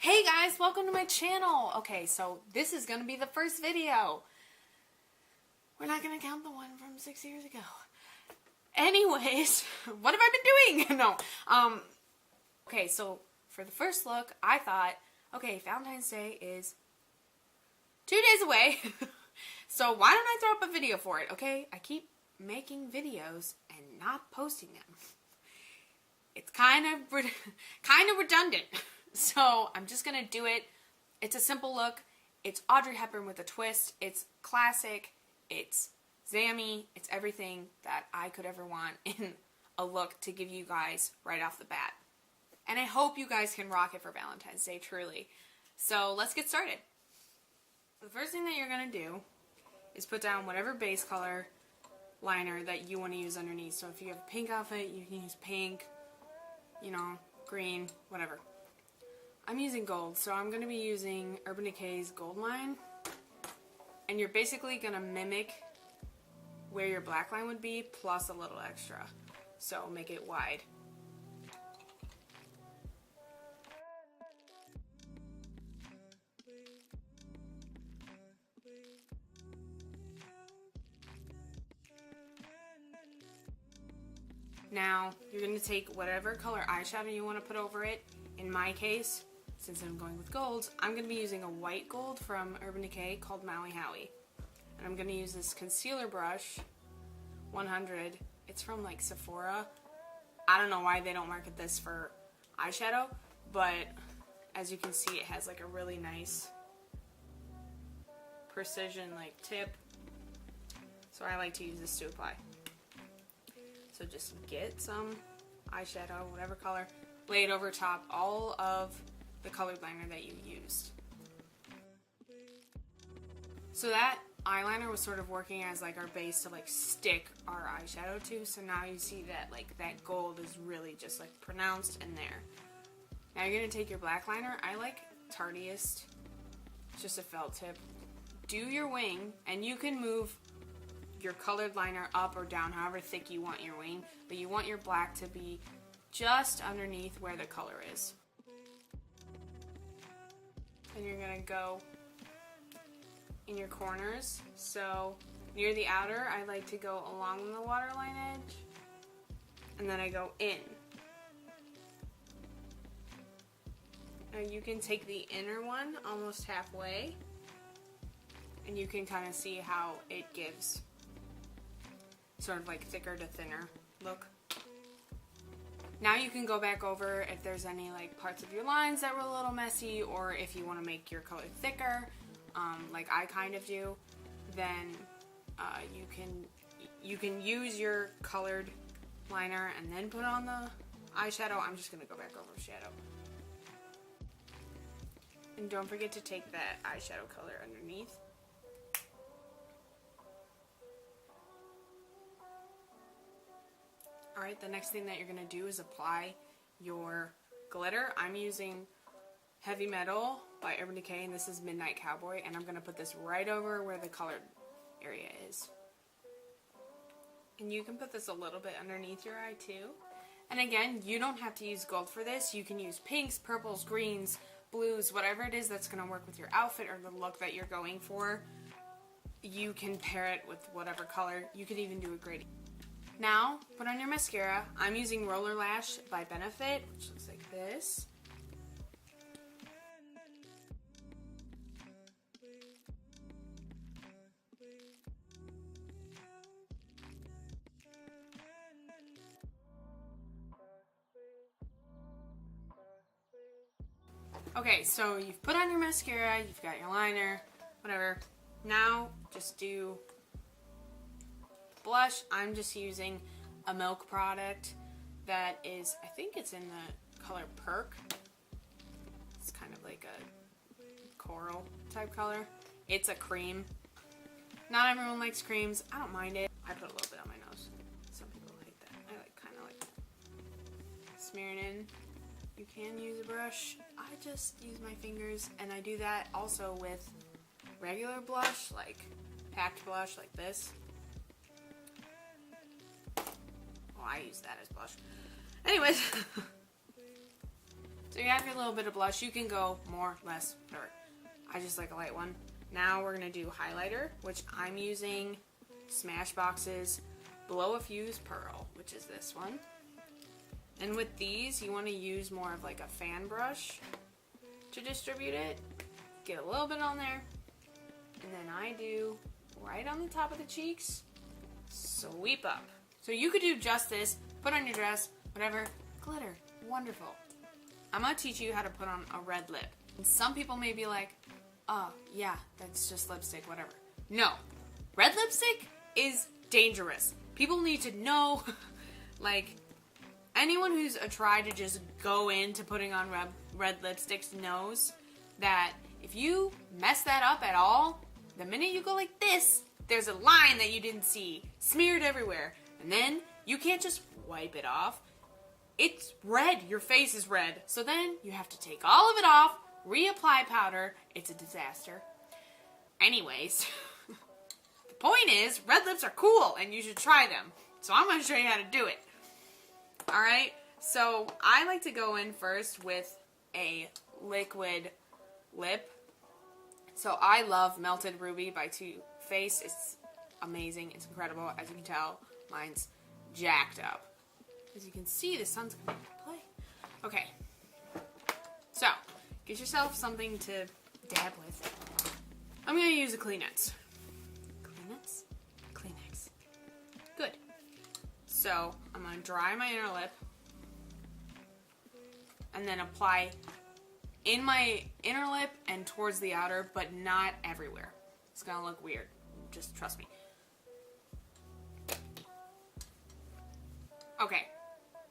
Hey guys, welcome to my channel. Okay, so this is gonna be the first video. We're not gonna count the one from 6 years ago. Anyways, what have I been doing? No. Okay, so for the first look, I thought, okay, Valentine's Day is 2 days away. So why don't I throw up a video for it, okay? I keep making videos and not posting them. It's kind of redundant. So I'm just going to do it. It's a simple look. It's Audrey Hepburn with a twist. It's classic. It's Zammy. It's everything that I could ever want in a look to give you guys right off the bat. And I hope you guys can rock it for Valentine's Day, truly. So let's get started. The first thing that you're going to do is put down whatever base color liner that you want to use underneath. So if you have a pink outfit, you can use pink, green, whatever. I'm using gold, so I'm going to be using Urban Decay's Gold Line. And you're basically going to mimic where your black line would be, plus a little extra. So make it wide. Now, you're going to take whatever color eyeshadow you want to put over it. In my case, since I'm going with golds, I'm going to be using a white gold from Urban Decay called Maui Howie. And I'm going to use this concealer brush, 100. It's from like Sephora. I don't know why they don't market this for eyeshadow, but as you can see, it has like a really nice precision like tip. So I like to use this to apply. So just get some eyeshadow, whatever color, lay it over top all of the colored liner that you used. So that eyeliner was sort of working as like our base to like stick our eyeshadow to. So now you see that like that gold is really just like pronounced in there. Now you're going to take your black liner. I like Tardiest. It's just a felt tip. Do your wing, and you can move your colored liner up or down however thick you want your wing, but you want your black to be just underneath where the color is. And you're going to go in your corners. So near the outer, I like to go along the waterline edge, and then I go in. Now you can take the inner one almost halfway, and you can kind of see how it gives sort of like thicker to thinner look. Now you can go back over if there's any like parts of your lines that were a little messy, or if you want to make your color thicker, like I kind of do, then you can use your colored liner and then put on the eyeshadow. I'm just going to go back over shadow. And don't forget to take that eyeshadow color underneath. Alright, the next thing that you're going to do is apply your glitter. I'm using Heavy Metal by Urban Decay, and this is Midnight Cowboy, and I'm going to put this right over where the colored area is. And you can put this a little bit underneath your eye too. And again, you don't have to use gold for this. You can use pinks, purples, greens, blues, whatever it is that's going to work with your outfit or the look that you're going for. You can pair it with whatever color. You could even do a gradient. Now, put on your mascara. I'm using Roller Lash by Benefit, which looks like this. Okay, so you've put on your mascara, you've got your liner, whatever. Now, just do blush. I'm just using a Milk product that is, I think it's in the color Perk. It's kind of like a coral type color. It's a cream. Not everyone likes creams. I don't mind it. I put a little bit on my nose. Some people hate that. I kind of like that. Smear it in. You can use a brush. I just use my fingers, and I do that also with regular blush, like packed blush like this. I use that as blush. Anyways, So you have your little bit of blush. You can go more, less, whatever. I just like a light one. Now we're going to do highlighter, which I'm using Smashbox's Blow a Fuse Pearl, which is this one. And with these, you want to use more of like a fan brush to distribute it. Get a little bit on there. And then I do right on the top of the cheeks, sweep up. So you could do just this, put on your dress, whatever, glitter, wonderful. I'm going to teach you how to put on a red lip. And some people may be like, oh, yeah, that's just lipstick, whatever. No. Red lipstick is dangerous. People need to know, like, anyone who's tried to just go into putting on red lipsticks knows that if you mess that up at all, the minute you go like this, there's a line that you didn't see, smeared everywhere. And then you can't just wipe it off. It's red. Your face is red. So then you have to take all of it off, reapply powder. It's a disaster. Anyways, the point is, red lips are cool and you should try them. So I'm going to show you how to do it. Alright, so I like to go in first with a liquid lip. So I love Melted Ruby by Too Faced. It's amazing. It's incredible. As you can tell, mine's jacked up. As you can see, the sun's coming into play. Okay. So, get yourself something to dab with. I'm going to use a Kleenex. Kleenex? Kleenex. Good. So, I'm going to dry my inner lip. And then apply in my inner lip and towards the outer, but not everywhere. It's going to look weird. Just trust me. Okay.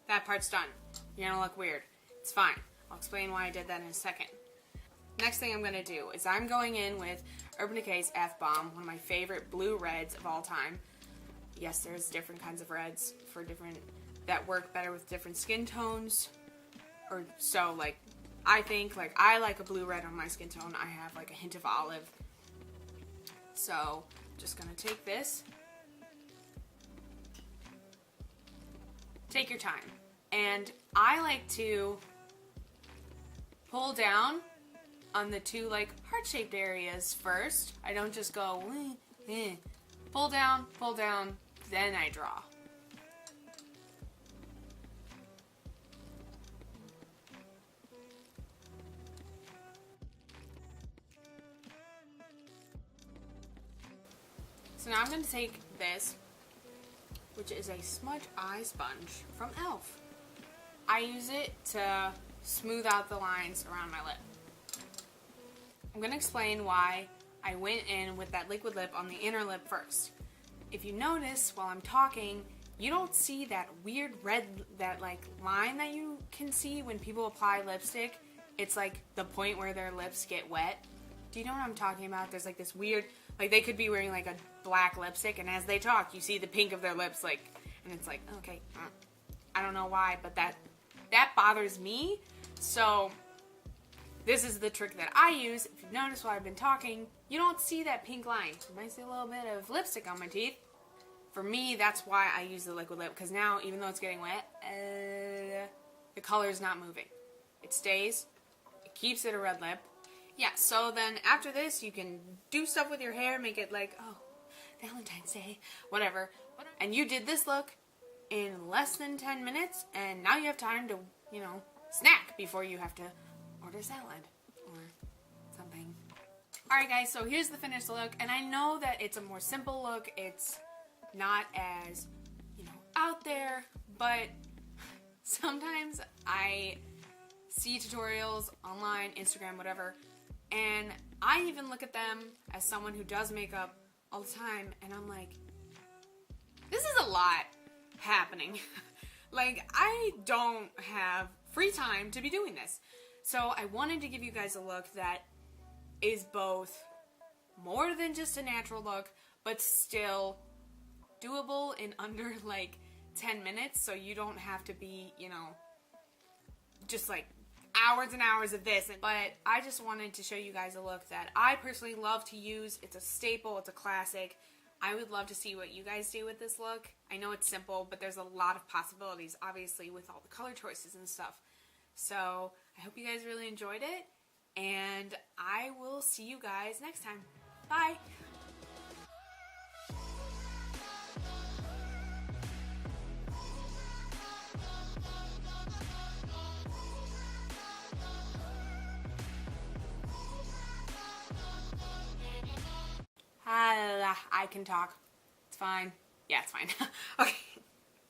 That part's done. You're going to look weird. It's fine. I'll explain why I did that in a second. Next thing I'm going to do is I'm going in with Urban Decay's F-Bomb, one of my favorite blue reds of all time. Yes, there's different kinds of reds for different, that work better with different skin tones. Or so, like, I think, like, I like a blue red on my skin tone. I have, like, a hint of olive. So, just going to take this. Take your time. And I like to pull down on the two, like, heart-shaped areas first. I don't just go, pull down, then I draw. So now I'm going to take this, which is a smudge eye sponge from e.l.f. I use it to smooth out the lines around my lip. I'm going to explain why I went in with that liquid lip on the inner lip first. If you notice while I'm talking, you don't see that weird red, that like line that you can see when people apply lipstick. It's like the point where their lips get wet. Do you know what I'm talking about? There's like this weird, like they could be wearing like a black lipstick, and as they talk, you see the pink of their lips, like, and it's like, okay, I don't know why, but that bothers me. So this is the trick that I use. If you've noticed while I've been talking, you don't see that pink line. You might see a little bit of lipstick on my teeth. For me, that's why I use the liquid lip, because now, even though it's getting wet, the color is not moving. It stays. It keeps it a red lip. Yeah, so then after this, you can do stuff with your hair, make it like, oh, Valentine's Day, whatever. And you did this look in less than 10 minutes, and now you have time to, you know, snack before you have to order salad or something. Alright guys, so here's the finished look, and I know that it's a more simple look, it's not as, you know, out there, but sometimes I see tutorials online, Instagram, whatever, and I even look at them as someone who does makeup all the time, and I'm like, this is a lot happening. Like, I don't have free time to be doing this. So I wanted to give you guys a look that is both more than just a natural look, but still doable in under like 10 minutes, so you don't have to be, you know, just like hours and hours of this. But I just wanted to show you guys a look that I personally love to use. It's a staple, it's a classic. I would love to see what you guys do with this look. I know it's simple, but there's a lot of possibilities, obviously, with all the color choices and stuff. So I hope you guys really enjoyed it, and I will see you guys next time. Bye! I can talk. It's fine. Yeah, it's fine. Okay.